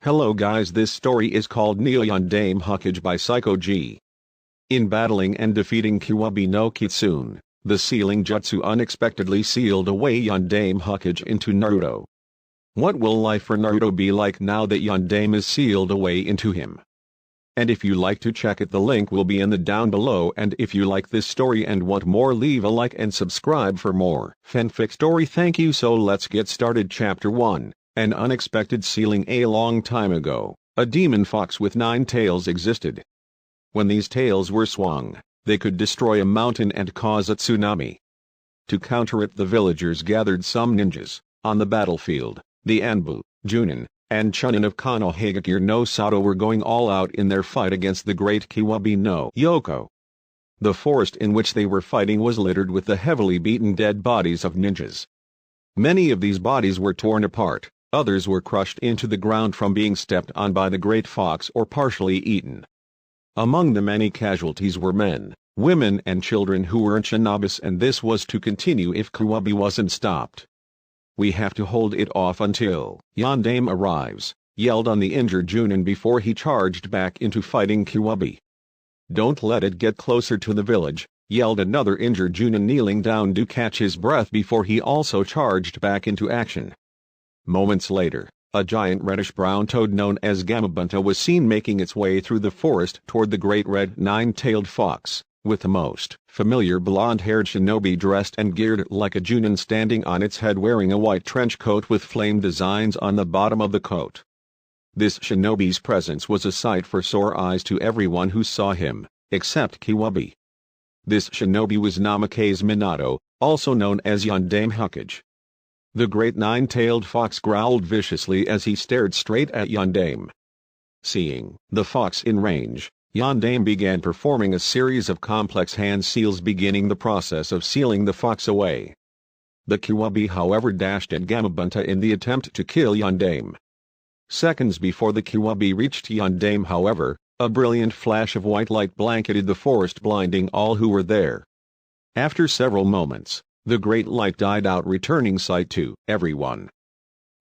Hello guys, this story is called Yandame Hokage by Psycho G. In battling and defeating Kiwabi no Kitsune, the sealing jutsu unexpectedly sealed away Yandame Hokage into Naruto. What will life for Naruto be like now that Yandame is sealed away into him? And if you like to check it, the link will be in the down below, and if you like this story and want more, leave a like and subscribe for more fanfic story. Thank you. So let's get started. Chapter 1. An unexpected sealing. A long time ago, a demon fox with 9 tails existed. When these tails were swung, they could destroy a mountain and cause a tsunami. To counter it, the villagers gathered some ninjas. On the battlefield, the Anbu, Junin, and Chunin of Konohagakure no Sato were going all out in their fight against the great Kiwabi no Yoko. The forest in which they were fighting was littered with the heavily beaten dead bodies of ninjas. Many of these bodies were torn apart. Others were crushed into the ground from being stepped on by the great fox or partially eaten. Among the many casualties were men, women and children who were in shinobis, and this was to continue if Kiwabi wasn't stopped. "We have to hold it off until Yandame arrives," yelled on the injured Junin before he charged back into fighting Kiwabi. "Don't let it get closer to the village," yelled another injured Junin, kneeling down to catch his breath before he also charged back into action. Moments later, a giant reddish-brown toad known as Gamabunta was seen making its way through the forest toward the great red 9-tailed fox, with the most familiar blonde-haired shinobi dressed and geared like a Junin standing on its head, wearing a white trench coat with flame designs on the bottom of the coat. This shinobi's presence was a sight for sore eyes to everyone who saw him, except Kiwabi. This shinobi was Namake's Minato, also known as Yandame Hokage. The great 9-tailed fox growled viciously as he stared straight at Yandame. Seeing the fox in range, Yandame began performing a series of complex hand seals, beginning the process of sealing the fox away. The Kiwabi, however, dashed at Gamabunta in the attempt to kill Yandame. Seconds before the Kiwabi reached Yandame, however, a brilliant flash of white light blanketed the forest, blinding all who were there. After several moments, the great light died out, returning sight to everyone.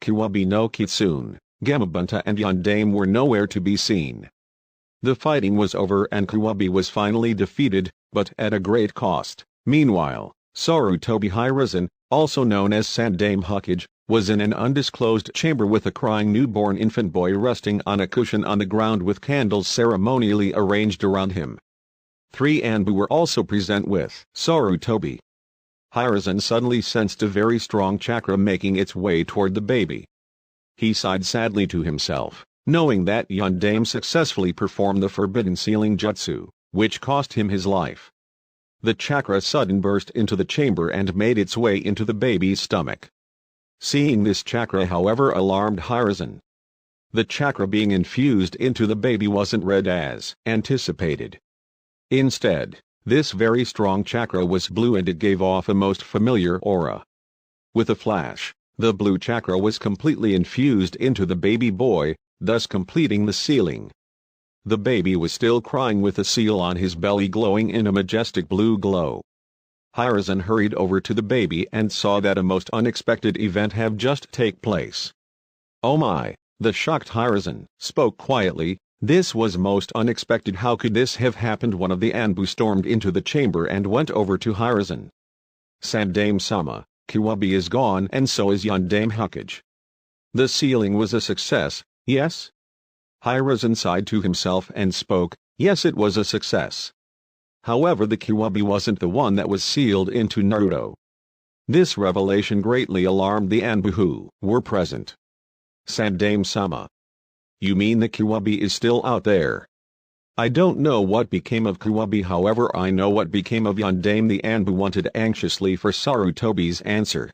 Kiwabi no Kitsune, Gamabunta and Yandame were nowhere to be seen. The fighting was over and Kiwabi was finally defeated, but at a great cost. Meanwhile, Sarutobi Hiruzen, also known as Sandame Hokage, was in an undisclosed chamber with a crying newborn infant boy resting on a cushion on the ground with candles ceremonially arranged around him. 3 Anbu were also present with Sarutobi. Hiruzen suddenly sensed a very strong chakra making its way toward the baby. He sighed sadly to himself, knowing that Yandame successfully performed the forbidden sealing jutsu, which cost him his life. The chakra suddenly burst into the chamber and made its way into the baby's stomach. Seeing this chakra, however, alarmed Hiruzen. The chakra being infused into the baby wasn't red as anticipated. Instead, this very strong chakra was blue, and it gave off a most familiar aura. With a flash, the blue chakra was completely infused into the baby boy, thus completing the sealing. The baby was still crying with the seal on his belly glowing in a majestic blue glow. Hiruzen hurried over to the baby and saw that a most unexpected event had just taken place. "Oh my," the shocked Hiruzen spoke quietly. "This was most unexpected. How could this have happened?" One of the Anbu stormed into the chamber and went over to Hiruzen. "Sandame-sama, Kiwabi is gone, and so is Yandame Hokage. The sealing was a success, yes?" Hiruzen sighed to himself and spoke, "Yes, it was a success. However, the Kiwabi wasn't the one that was sealed into Naruto." This revelation greatly alarmed the Anbu who were present. "Sandame-sama, you mean the Kiwabi is still out there?" "I don't know what became of Kiwabi, however I know what became of Yandame," the Anbu wanted anxiously for Sarutobi's answer.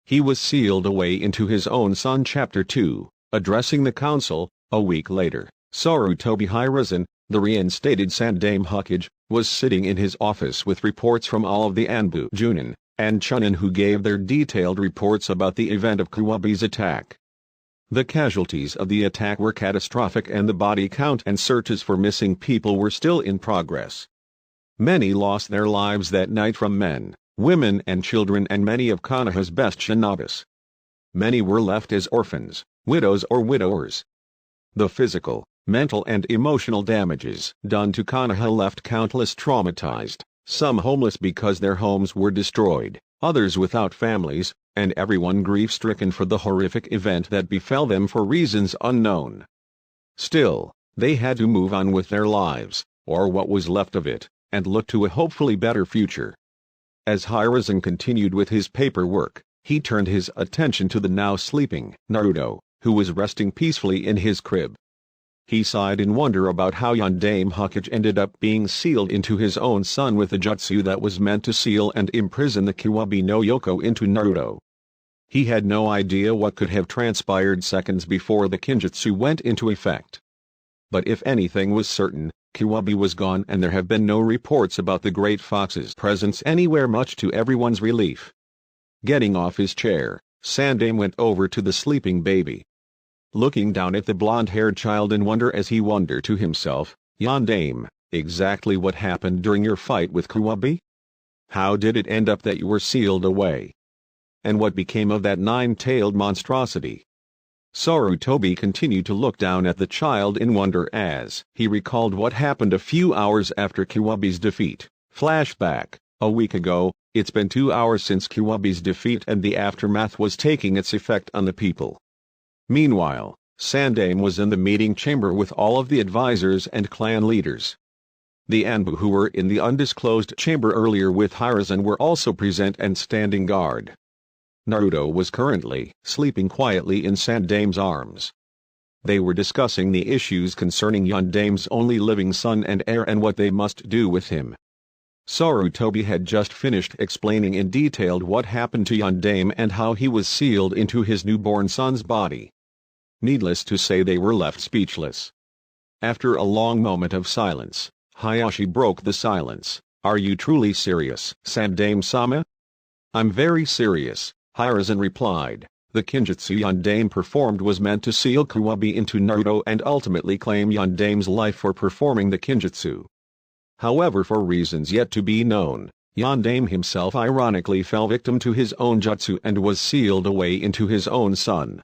"He was sealed away into his own son." Chapter 2. Addressing the council. A week later, Sarutobi Hiruzen, the reinstated Sandame Hokage, was sitting in his office with reports from all of the Anbu, Junin, and Chunin, who gave their detailed reports about the event of Kiwabi's attack. The casualties of the attack were catastrophic, and the body count and searches for missing people were still in progress. Many lost their lives that night, from men, women and children, and many of Konoha's best shinobis. Many were left as orphans, widows or widowers. The physical, mental and emotional damages done to Konoha left countless traumatized, some homeless because their homes were destroyed, others without families, and everyone grief-stricken for the horrific event that befell them for reasons unknown. Still, they had to move on with their lives, or what was left of it, and look to a hopefully better future. As Hiruzen continued with his paperwork, he turned his attention to the now sleeping Naruto, who was resting peacefully in his crib. He sighed in wonder about how Yondaime Hokage ended up being sealed into his own son with a jutsu that was meant to seal and imprison the Kiwabi no Yoko into Naruto. He had no idea what could have transpired seconds before the Kinjutsu went into effect. But if anything was certain, Kiwabi was gone and there have been no reports about the Great Fox's presence anywhere, much to everyone's relief. Getting off his chair, Sandaime went over to the sleeping baby. Looking down at the blonde-haired child in wonder as he wondered to himself, "Yondaime, exactly what happened during your fight with Kiwabi? How did it end up that you were sealed away? And what became of that nine-tailed monstrosity?" Sarutobi continued to look down at the child in wonder as he recalled what happened a few hours after Kiwabi's defeat. Flashback: a week ago, it's been 2 hours since Kiwabi's defeat and the aftermath was taking its effect on the people. Meanwhile, Sandaime was in the meeting chamber with all of the advisors and clan leaders. The Anbu who were in the undisclosed chamber earlier with Hiruzen were also present and standing guard. Naruto was currently sleeping quietly in Sandaime's arms. They were discussing the issues concerning Yondaime's only living son and heir and what they must do with him. Sarutobi had just finished explaining in detail what happened to Yondaime and how he was sealed into his newborn son's body. Needless to say, they were left speechless. After a long moment of silence, Hayashi broke the silence. "Are you truly serious, Sandaime-sama?" "I'm very serious," Hiruzen replied. "The Kinjutsu Yondaime performed was meant to seal Kiwabi into Naruto and ultimately claim Yondaime's life for performing the Kinjutsu. However, for reasons yet to be known, Yondaime himself ironically fell victim to his own jutsu and was sealed away into his own son.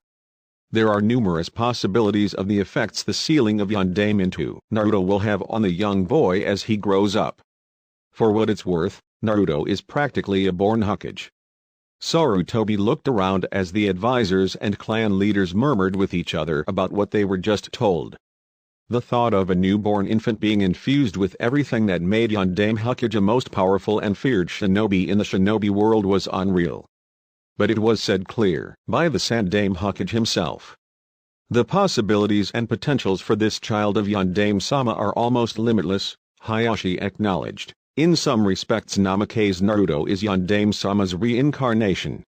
There are numerous possibilities of the effects the sealing of Yondaime into Naruto will have on the young boy as he grows up. For what it's worth, Naruto is practically a born Hokage." Sarutobi looked around as the advisors and clan leaders murmured with each other about what they were just told. The thought of a newborn infant being infused with everything that made Yondaime Hokage a most powerful and feared shinobi in the shinobi world was unreal. But it was said clear by the Sandaime Hokage himself. "The possibilities and potentials for this child of Yondaime-sama are almost limitless," Hayashi acknowledged. "In some respects Namake's Naruto is Yondaime-sama's reincarnation."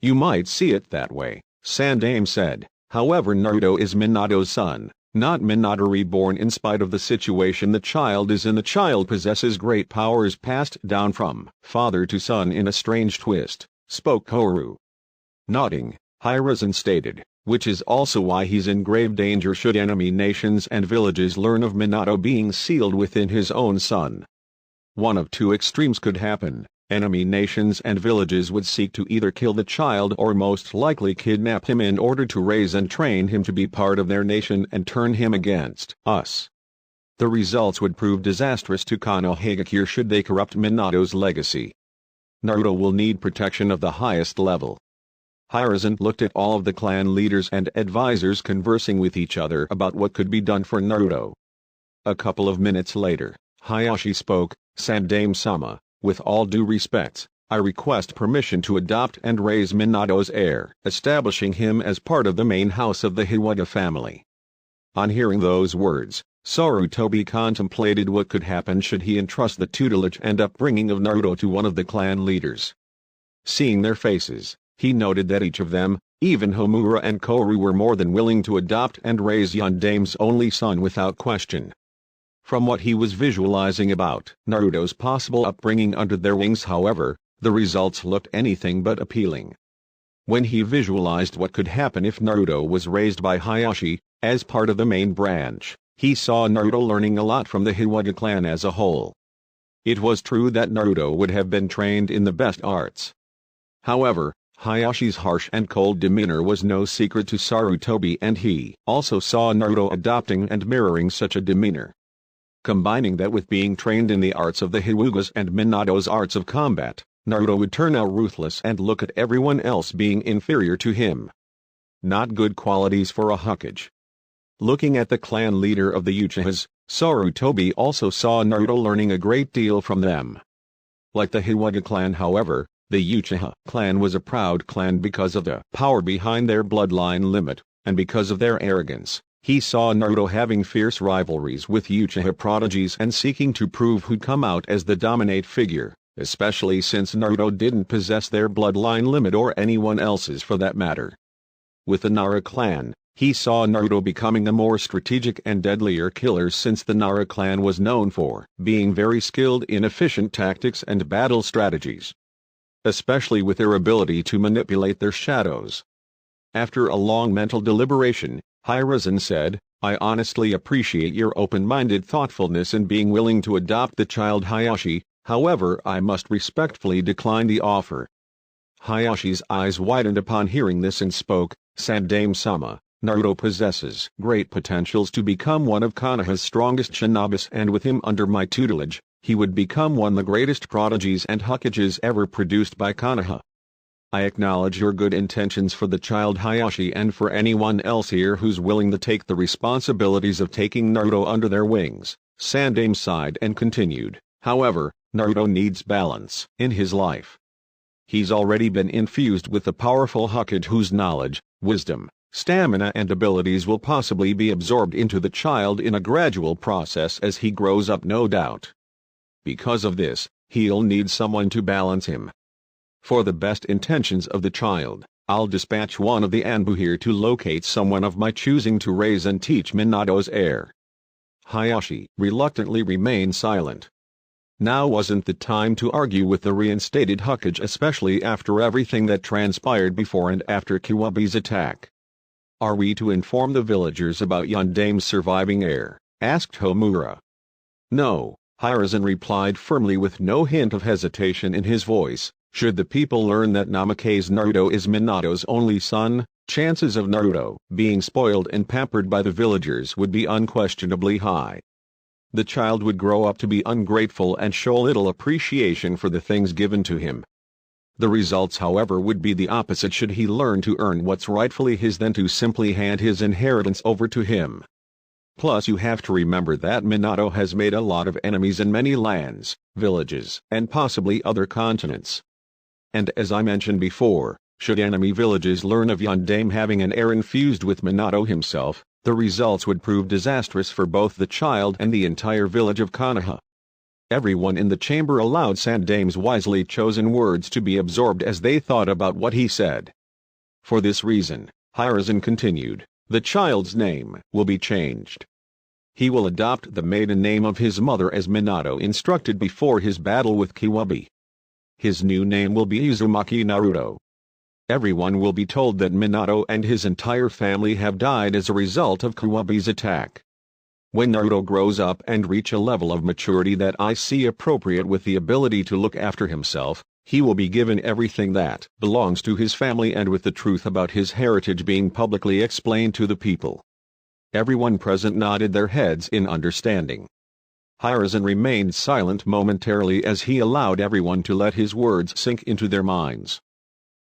"You might see it that way," Sandaime said. "However, Naruto is Minato's son, not Minato reborn. In spite of the situation the child is in, the child possesses great powers passed down from father to son in a strange twist," spoke Koru. Nodding, Hiruzen stated, "which is also why he's in grave danger should enemy nations and villages learn of Minato being sealed within his own son. One of two extremes could happen: enemy nations and villages would seek to either kill the child or most likely kidnap him in order to raise and train him to be part of their nation and turn him against us. The results would prove disastrous to Konohagakure should they corrupt Minato's legacy. Naruto will need protection of the highest level." Hiruzen looked at all of the clan leaders and advisors conversing with each other about what could be done for Naruto. A couple of minutes later, Hayashi spoke. "Sandaime-sama, with all due respects, I request permission to adopt and raise Minato's heir, establishing him as part of the main house of the Hiwaga family." On hearing those words, Sarutobi contemplated what could happen should he entrust the tutelage and upbringing of Naruto to one of the clan leaders. Seeing their faces, he noted that each of them, even Homura and Koru, were more than willing to adopt and raise Yondaime's only son without question. From what he was visualizing about Naruto's possible upbringing under their wings, however, the results looked anything but appealing. When he visualized what could happen if Naruto was raised by Hayashi, as part of the main branch, he saw Naruto learning a lot from the Hiwaga clan as a whole. It was true that Naruto would have been trained in the best arts. However, Hayashi's harsh and cold demeanor was no secret to Sarutobi, and he also saw Naruto adopting and mirroring such a demeanor. Combining that with being trained in the arts of the Hyugas and Minato's arts of combat, Naruto would turn out ruthless and look at everyone else being inferior to him. Not good qualities for a Hokage. Looking at the clan leader of the Uchihas, Sarutobi also saw Naruto learning a great deal from them. Like the Hyuga clan, however, the Uchiha clan was a proud clan because of the power behind their bloodline limit, and because of their arrogance. He saw Naruto having fierce rivalries with Uchiha prodigies and seeking to prove who'd come out as the dominate figure, especially since Naruto didn't possess their bloodline limit or anyone else's for that matter. With the Nara clan, he saw Naruto becoming a more strategic and deadlier killer, since the Nara clan was known for being very skilled in efficient tactics and battle strategies, especially with their ability to manipulate their shadows. After a long mental deliberation, Hiruzen said, "I honestly appreciate your open-minded thoughtfulness in being willing to adopt the child Hayashi, however I must respectfully decline the offer." Hayashi's eyes widened upon hearing this and spoke, "Sandaime-sama, Naruto possesses great potentials to become one of Konoha's strongest shinobis, and with him under my tutelage, he would become one of the greatest prodigies and Hokages ever produced by Konoha. I acknowledge your good intentions for the child Hayashi and for anyone else here who's willing to take the responsibilities of taking Naruto under their wings." Sandaime sighed and continued, "However, Naruto needs balance in his life. He's already been infused with a powerful Hokage whose knowledge, wisdom, stamina and abilities will possibly be absorbed into the child in a gradual process as he grows up, no doubt. Because of this, he'll need someone to balance him. For the best intentions of the child, I'll dispatch one of the Anbu here to locate someone of my choosing to raise and teach Minato's heir." Hayashi reluctantly remained silent. Now wasn't the time to argue with the reinstated Hokage, especially after everything that transpired before and after Kiwabi's attack. "Are we to inform the villagers about Yondaime's surviving heir?" asked Homura. "No," Hiruzen replied firmly with no hint of hesitation in his voice. "Should the people learn that Namake's Naruto is Minato's only son, chances of Naruto being spoiled and pampered by the villagers would be unquestionably high. The child would grow up to be ungrateful and show little appreciation for the things given to him. The results, however, would be the opposite should he learn to earn what's rightfully his than to simply hand his inheritance over to him. Plus you have to remember that Minato has made a lot of enemies in many lands, villages, and possibly other continents. And as I mentioned before, should enemy villages learn of Yondaime having an heir infused with Minato himself, the results would prove disastrous for both the child and the entire village of Konoha." Everyone in the chamber allowed Sandaime's wisely chosen words to be absorbed as they thought about what he said. "For this reason," Hiruzen continued, "the child's name will be changed. He will adopt the maiden name of his mother as Minato instructed before his battle with Kiwabi. His new name will be Uzumaki Naruto. Everyone will be told that Minato and his entire family have died as a result of Kiwabi's attack. When Naruto grows up and reach a level of maturity that I see appropriate with the ability to look after himself, he will be given everything that belongs to his family, and with the truth about his heritage being publicly explained to the people." Everyone present nodded their heads in understanding. Hiruzen remained silent momentarily as he allowed everyone to let his words sink into their minds.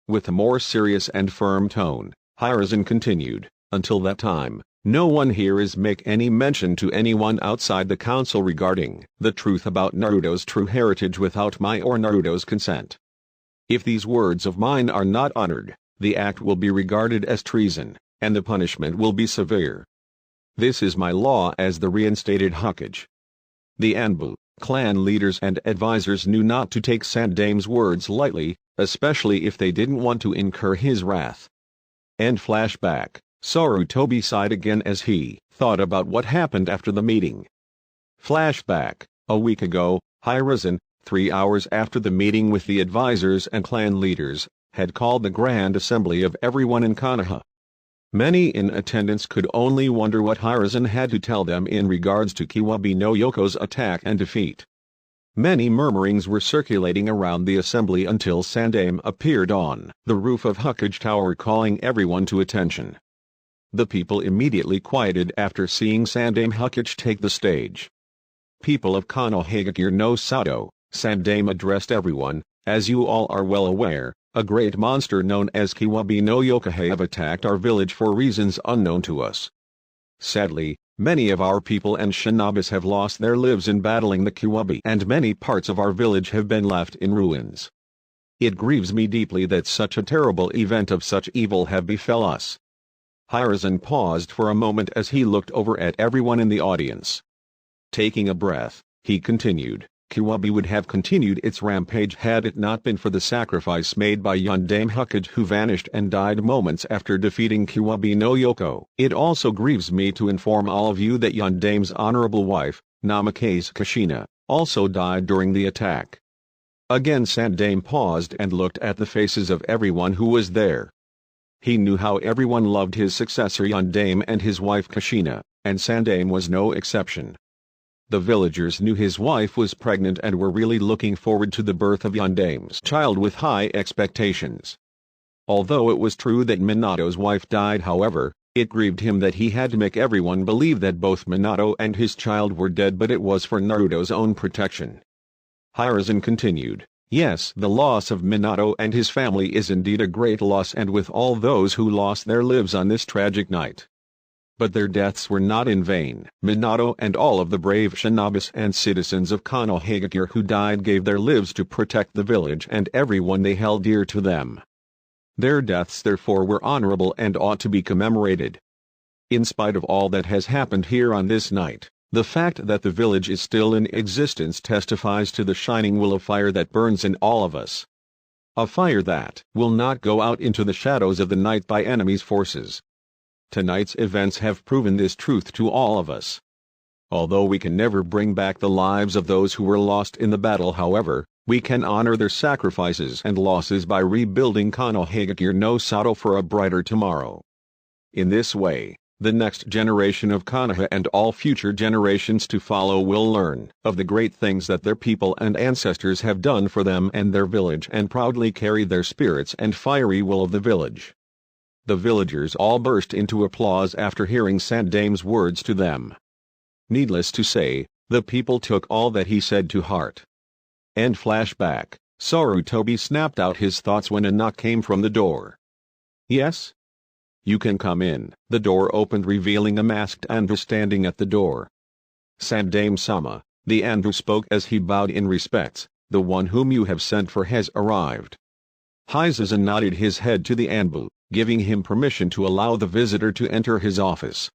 With a more serious and firm tone, Hiruzen continued, "Until that time, no one here is make any mention to anyone outside the council regarding the truth about Naruto's true heritage without my or Naruto's consent. If these words of mine are not honored, the act will be regarded as treason, and the punishment will be severe. This is my law as the reinstated Hokage." The Anbu clan leaders and advisors knew not to take Sandaime's words lightly, especially if they didn't want to incur his wrath. End flashback. Sarutobi sighed again as he thought about what happened after the meeting. Flashback. A week ago, Hiruzen, 3 hours after the meeting with the advisors and clan leaders, had called the grand assembly of everyone in Konoha. Many in attendance could only wonder what Hiruzen had to tell them in regards to Kiwabi no Yoko's attack and defeat. Many murmurings were circulating around the assembly until Sandame appeared on the roof of Hokage Tower calling everyone to attention. The people immediately quieted after seeing Sandame Hokage take the stage. People of Konohagakure no Sato, Sandame addressed everyone. As you all are well aware, a great monster known as Kiwabi no Yokai have attacked our village for reasons unknown to us. Sadly, many of our people and shinobis have lost their lives in battling the Kiwabi, and many parts of our village have been left in ruins. It grieves me deeply that such a terrible event of such evil have befell us. Hiruzen paused for a moment as he looked over at everyone in the audience. Taking a breath, he continued. Kiwabi would have continued its rampage had it not been for the sacrifice made by Yondaime Hokage, who vanished and died moments after defeating Kiwabi no Yoko. It also grieves me to inform all of you that Yondaime's honorable wife, Namikaze Kushina, also died during the attack. Again Sandame paused and looked at the faces of everyone who was there. He knew how everyone loved his successor Yondaime and his wife Kushina, and Sandame was no exception. The villagers knew his wife was pregnant and were really looking forward to the birth of Yondaime's child with high expectations. Although it was true that Minato's wife died, however, it grieved him that he had to make everyone believe that both Minato and his child were dead, but it was for Naruto's own protection. Hiruzen continued, yes, the loss of Minato and his family is indeed a great loss, and with all those who lost their lives on this tragic night. But their deaths were not in vain. Minato and all of the brave shinobis and citizens of Konohagakure who died gave their lives to protect the village and everyone they held dear to them. Their deaths therefore were honorable and ought to be commemorated. In spite of all that has happened here on this night, the fact that the village is still in existence testifies to the shining will of fire that burns in all of us. A fire that will not go out into the shadows of the night by enemy's forces. Tonight's events have proven this truth to all of us. Although we can never bring back the lives of those who were lost in the battle, however, we can honor their sacrifices and losses by rebuilding Konohagakure no Sato for a brighter tomorrow. In this way, the next generation of Konoha and all future generations to follow will learn of the great things that their people and ancestors have done for them and their village, and proudly carry their spirits and fiery will of the village. The villagers all burst into applause after hearing Sandame's words to them. Needless to say, the people took all that he said to heart. End flashback. Sarutobi snapped out his thoughts when a knock came from the door. Yes? You can come in. The door opened, revealing a masked Anbu standing at the door. Sandame-sama, the Anbu spoke as he bowed in respects, the one whom you have sent for has arrived. Hiruzen nodded his head to the Anbu, giving him permission to allow the visitor to enter his office.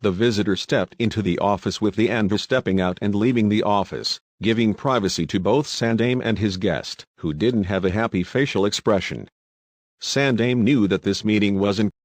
The visitor stepped into the office with the Anbu stepping out and leaving the office, giving privacy to both Sandame and his guest, who didn't have a happy facial expression. Sandame knew that this meeting wasn't